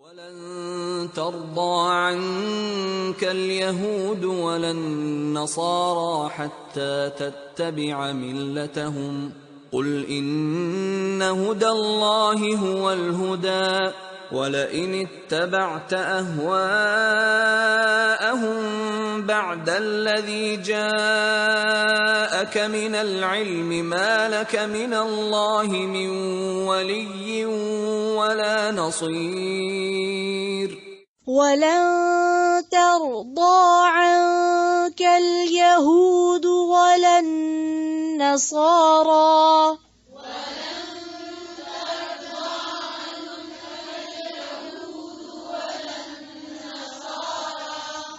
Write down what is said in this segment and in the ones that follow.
وَلَن تَرْضَىٰ عَنكَ الْيَهُودُ وَلَا النَّصَارَىٰ حَتَّىٰ تَتَّبِعَ مِلَّتَهُمْ قُلْ إِنَّ هُدَى اللَّهِ هُوَ الْهُدَىٰ وَلَئِنِ اتَّبَعْتَ أَهْوَاءَهُم بَعْدَ الَّذِي جَاءَكَ مِنَ الْعِلْمِ مَا لَكَ مِنَ اللَّهِ مِن وَلِيٍّ وَلَا نَصِيرٍ وَلَن تَرْضَىٰ عَنكَ الْيَهُودُ وَلَا النَّصَارَىٰ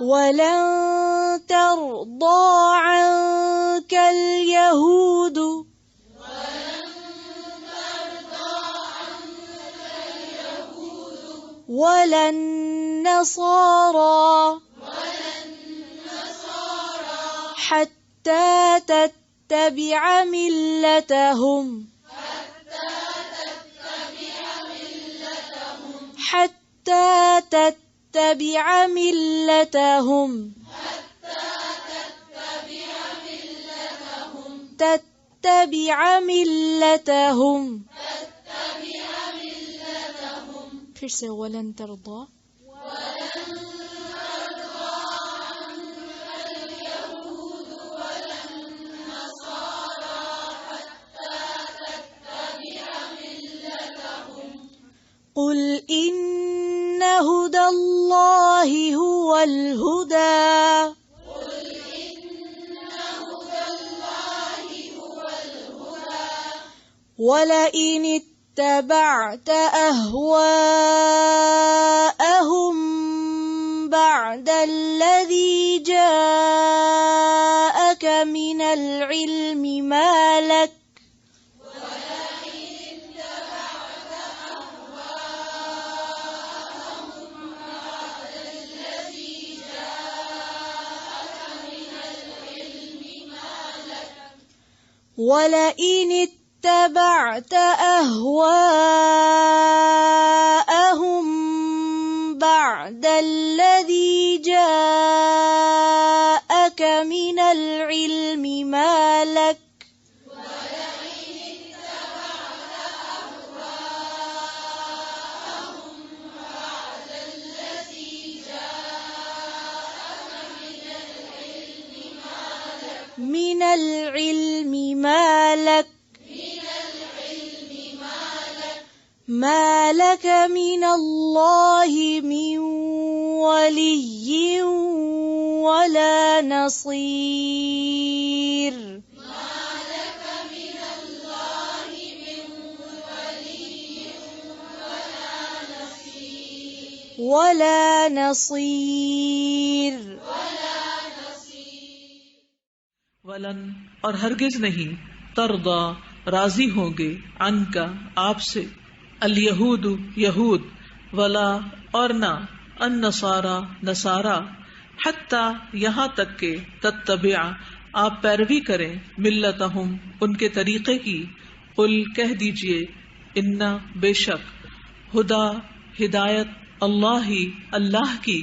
وَلَن تَرْضَىٰ عَنكَ الْيَهُودُ وَلَا النَّصَارَىٰ حَتَّىٰ تَتَّبِعَ مِلَّتَهُمْ پھر سے وَلَن تَرْضَىٰ قُلْ إِنَّ هُدَى اللَّهِ هُوَ الْهُدَىٰ وَلَئِنِ اتَّبَعْتَ أَهْوَاءَهُم بَعْدَ الَّذِي جَاءَكَ مِنَ الْعِلْمِ مَا لَكَ وَلَئِنِ اتَّبَعْتَ أَهْوَاءَهُم بَعْدَ الَّذِي جَاءَكَ مِنَ الْعِلْمِ مَا لَكَ مِنَ الْعِلْمِ مَا لَكَ مِنَ اللَّهِ مِن وَلِيٍّ وَلَا نَصِيرٍ ولن اور ہرگز نہیں ترضا راضی ہوں گے عنکا آپ سے الیہود یہود ولا اور نہ النصارا نصارا حتی یہاں تک کہ تتبع آپ پیروی کریں ملتہم ان کے طریقے کی قل کہہ دیجئے ان بے شک ہدا ہدایت اللہ اللہ کی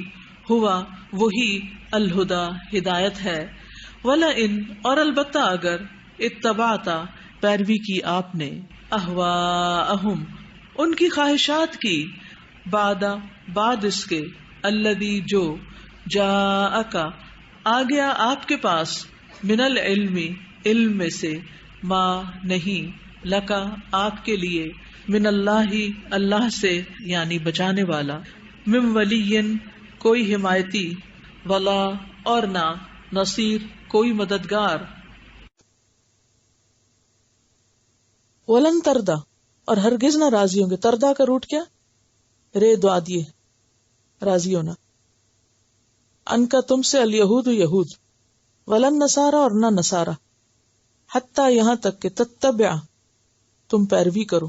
ہوا وہی الہدا ہدایت ہے ولا ان اور البتہ اگر اتبعتا پیروی کی آپ نے اہواءہم ان کی خواہشات کی بعد اس کے الذی جو جاءک آ گیا آپ کے پاس من العلم علم میں سے ما نہیں لکا آپ کے لیے من اللہ اللہ سے یعنی بچانے والا من ولی کوئی حمایتی ولا اور نہ نصیر کوئی مددگار ولن تردا اور ہرگز نہ راضی ہوں گے تردا کا روٹ کیا رے دعا دیے راضی ہونا ان کا تم سے الیہود یہود ولن نصارا اور نہ نصارا حتی یہاں تک کہ تتبع تم پیروی کرو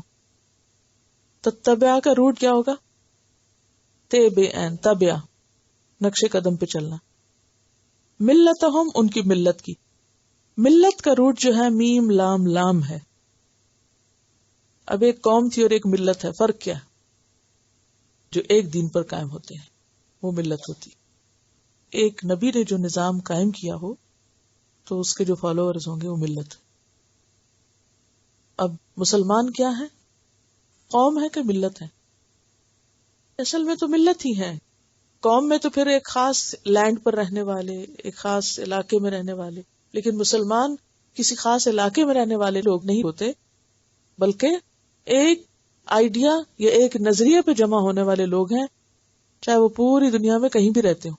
تتبع کا روٹ کیا ہوگا تبع نقش قدم پہ چلنا ملتہم ان کی ملت کی ملت کا روٹ جو ہے میم لام لام ہے اب ایک قوم تھی اور ایک ملت ہے فرق کیا جو ایک دین پر قائم ہوتے ہیں، وہ ملت ہوتی. ایک نبی نے جو نظام قائم کیا ہو تو اس کے جو فالوورز ہوں گے وہ ملت. اب مسلمان کیا ہے؟ قوم ہے کہ ملت ہے؟ اصل میں تو ملت ہی ہے. قوم میں تو پھر ایک خاص لینڈ پر رہنے والے، ایک خاص علاقے میں رہنے والے، لیکن مسلمان کسی خاص علاقے میں رہنے والے لوگ نہیں ہوتے، بلکہ ایک آئیڈیا یا ایک نظریے پہ جمع ہونے والے لوگ ہیں، چاہے وہ پوری دنیا میں کہیں بھی رہتے ہوں.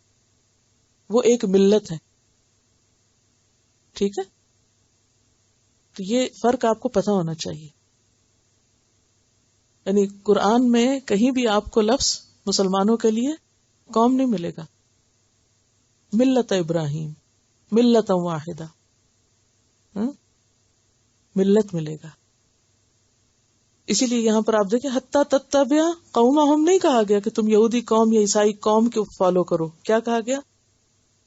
وہ ایک ملت ہے. ٹھیک ہے، تو یہ فرق آپ کو پتہ ہونا چاہیے. یعنی قرآن میں کہیں بھی آپ کو لفظ مسلمانوں کے لیے قوم نہیں ملے گا. ملت ابراہیم، ملت واحدہ، ملت ملے گا. اسی لیے یہاں پر آپ دیکھیں حتی تتبع قومہم نہیں کہا گیا کہ تم یہودی قوم یا عیسائی قوم کو فالو کرو. کیا کہا گیا؟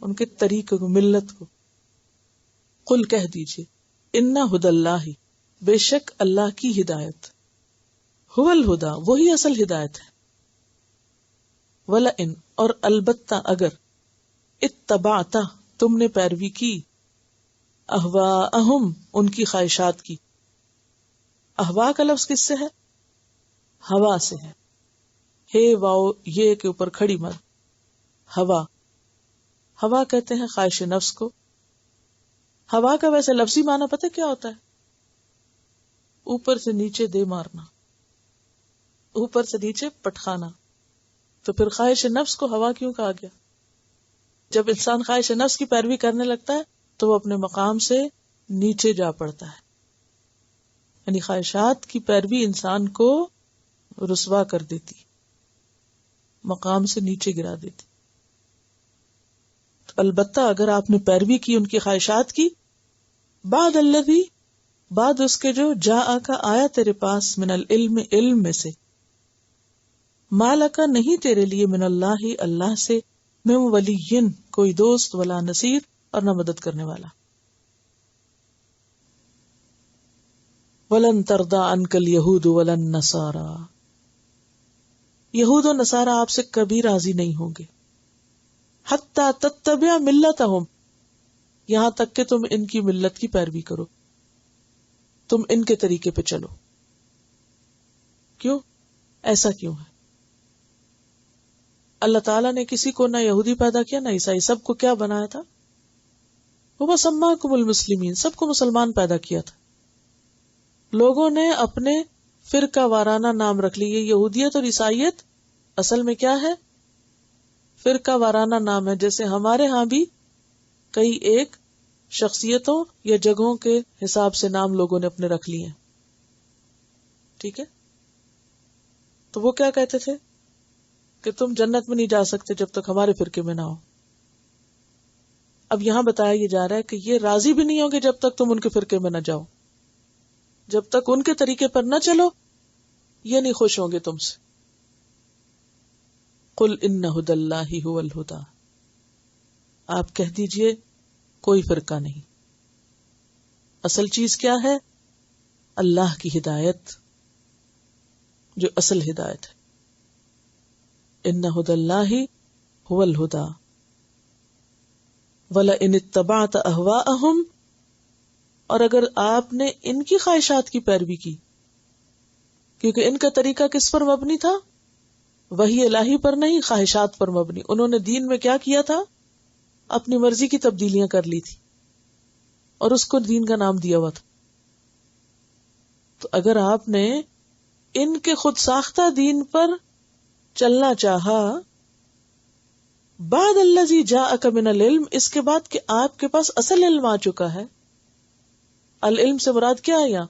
ان کے طریقے کو، ملت کو. قل کہہ دیجئے ان ھدی اللہ، بے شک اللہ کی ہدایت، ھو الھدی، وہی اصل ہدایت ہے. ولئن، اور البتہ اگر، اتبعت، تم نے پیروی کی، اہواءہم، ان کی خواہشات کی. اہوا کا لفظ کس سے ہے؟ ہوا سے ہے. ہے واو یہ کے اوپر کھڑی مد. ہوا، ہوا کہتے ہیں خواہش نفس کو. ہوا کا ویسے لفظی معنی پتہ کیا ہوتا ہے؟ اوپر سے نیچے دے مارنا، اوپر سے نیچے پٹخانا. تو پھر خواہش نفس کو ہوا کیوں کہا گیا؟ جب انسان خواہش نفس کی پیروی کرنے لگتا ہے تو وہ اپنے مقام سے نیچے جا پڑتا ہے. یعنی خواہشات کی پیروی انسان کو رسوا کر دیتی، مقام سے نیچے گرا دیتی. البتہ اگر آپ نے پیروی کی ان کی خواہشات کی، بعد الذی، بعد اس کے جو جاء کا آیا تیرے پاس، من العلم، علم میں سے، ما لکا نہیں تیرے لیے، من اللہ، اللہ سے، من ولی، کوئی دوست، ولا نصیر، اور نہ مدد کرنے والا. ولن ترضى عنك اليهود ولا النصارى، یہود و نصارہ آپ سے کبھی راضی نہیں ہوں گے. حتی تتبع ملتہم، یہاں تک کہ تم ان کی ملت کی پیروی کرو، تم ان کے طریقے پہ چلو. کیوں؟ ایسا کیوں ہے؟ اللہ تعالیٰ نے کسی کو نہ یہودی پیدا کیا نہ عیسائی، سب کو کیا بنایا تھا؟ وہ سماکم المسلمین، سب کو مسلمان پیدا کیا تھا. لوگوں نے اپنے فرقہ وارانہ نام رکھ لیے. یہودیت اور عیسائیت اصل میں کیا ہے؟ فرقہ وارانہ نام ہے. جیسے ہمارے ہاں بھی کئی ایک شخصیتوں یا جگہوں کے حساب سے نام لوگوں نے اپنے رکھ لیے. ٹھیک ہے، تو وہ کیا کہتے تھے کہ تم جنت میں نہیں جا سکتے جب تک ہمارے فرقے میں نہ ہو. اب یہاں بتایا یہ جا رہا ہے کہ یہ راضی بھی نہیں ہوں گے جب تک تم ان کے فرقے میں نہ جاؤ. جب تک ان کے طریقے پر نہ چلو یہ نہیں خوش ہوں گے تم سے. قل ان ھدی اللہ ھو الھدی، آپ کہہ دیجئے کوئی فرقہ نہیں، اصل چیز کیا ہے؟ اللہ کی ہدایت، جو اصل ہدایت ہے. ان ھدی اللہ ھو الھدی ولئن اتبعت اہواءہم، اور اگر آپ نے ان کی خواہشات کی پیروی کی، کیونکہ ان کا طریقہ کس پر مبنی تھا؟ وحی الہی پر نہیں، خواہشات پر مبنی. انہوں نے دین میں کیا کیا تھا؟ اپنی مرضی کی تبدیلیاں کر لی تھی اور اس کو دین کا نام دیا ہوا تھا. تو اگر آپ نے ان کے خود ساختہ دین پر چلنا چاہا، بعد الذی جاءک من العلم، اس کے بعد کہ آپ کے پاس اصل علم آ چکا ہے. العلم سے مراد کیا ہے یہاں؟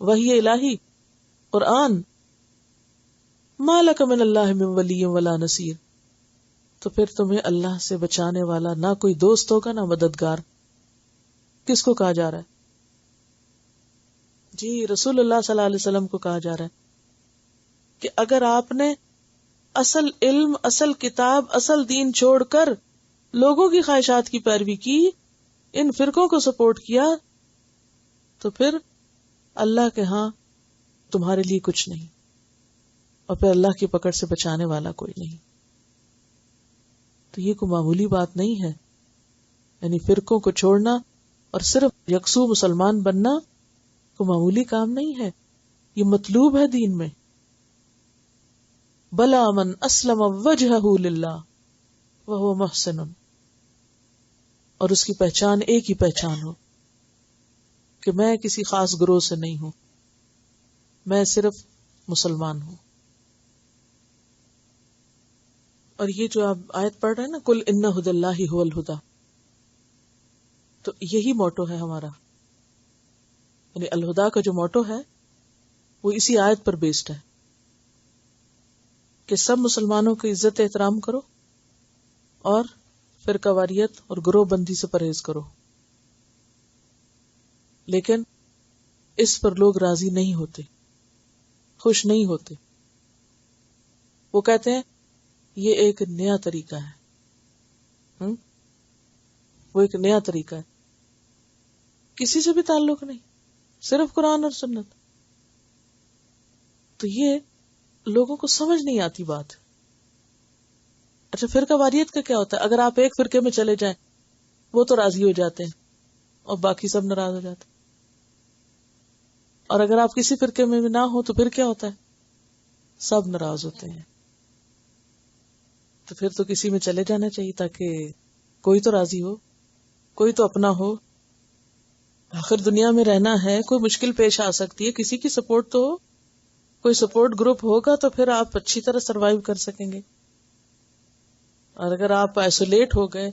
وحی الہی، قرآن. ما لک من اللہ من ولی ولا نصیر، تو پھر تمہیں اللہ سے بچانے والا نہ کوئی دوست ہوگا نہ مددگار. کس کو کہا جا رہا ہے؟ جی رسول اللہ صلی اللہ علیہ وسلم کو کہا جا رہا ہے کہ اگر آپ نے اصل علم، اصل کتاب، اصل دین چھوڑ کر لوگوں کی خواہشات کی پیروی کی، ان فرقوں کو سپورٹ کیا، تو پھر اللہ کے ہاں تمہارے لیے کچھ نہیں. اور پھر اللہ کی پکڑ سے بچانے والا کوئی نہیں. تو یہ کوئی معمولی بات نہیں ہے. یعنی فرقوں کو چھوڑنا اور صرف یکسو مسلمان بننا کوئی معمولی کام نہیں ہے. یہ مطلوب ہے دین میں. بلا من اسلم وجہہ للہ وہو محسن، اور اس کی پہچان ایک ہی پہچان ہو کہ میں کسی خاص گروہ سے نہیں ہوں، میں صرف مسلمان ہوں. اور یہ جو آپ آیت پڑھ رہے ہیں نا، کل ان ھدی اللہ ھو الھدی، تو یہی موٹو ہے ہمارا. یعنی الہدا کا جو موٹو ہے وہ اسی آیت پر بیسڈ ہے کہ سب مسلمانوں کی عزت احترام کرو اور فرقہ واریت اور گروہ بندی سے پرہیز کرو. لیکن اس پر لوگ راضی نہیں ہوتے، خوش نہیں ہوتے. وہ کہتے ہیں یہ ایک نیا طریقہ ہے. وہ ایک نیا طریقہ ہے، کسی سے بھی تعلق نہیں، صرف قرآن اور سنت. تو یہ لوگوں کو سمجھ نہیں آتی بات. اچھا، فرقہ واریت کا کیا ہوتا ہے؟ اگر آپ ایک فرقے میں چلے جائیں وہ تو راضی ہو جاتے ہیں اور باقی سب ناراض ہو جاتے ہیں. اور اگر آپ کسی فرقے میں بھی نہ ہو تو پھر کیا ہوتا ہے؟ سب ناراض ہوتے ہیں. تو پھر تو کسی میں چلے جانا چاہیے تاکہ کوئی تو راضی ہو، کوئی تو اپنا ہو. آخر دنیا میں رہنا ہے، کوئی مشکل پیش آ سکتی ہے، کسی کی سپورٹ تو ہو. کوئی سپورٹ گروپ ہوگا تو پھر آپ اچھی طرح سروائیو کر سکیں گے. اور اگر آپ آئسولیٹ ہو گئے،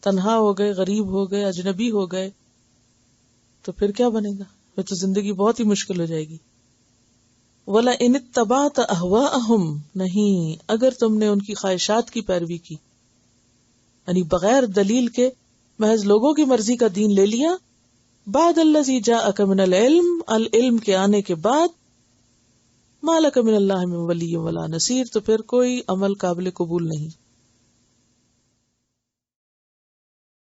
تنہا ہو گئے، غریب ہو گئے، اجنبی ہو گئے، تو پھر کیا بنے گا؟ پھر تو زندگی بہت ہی مشکل ہو جائے گی. وَلَئِنِ اتَّبَعْتَ أَهْوَاءَهُمْ، نہیں اگر تم نے ان کی خواہشات کی پیروی کی، یعنی بغیر دلیل کے محض لوگوں کی مرضی کا دین لے لیا، بعد الذی جاءک من العلم، العلم کے آنے کے بعد، ما لک من اللہ من ولی ولا نصیر، تو پھر کوئی عمل قابل قبول نہیں.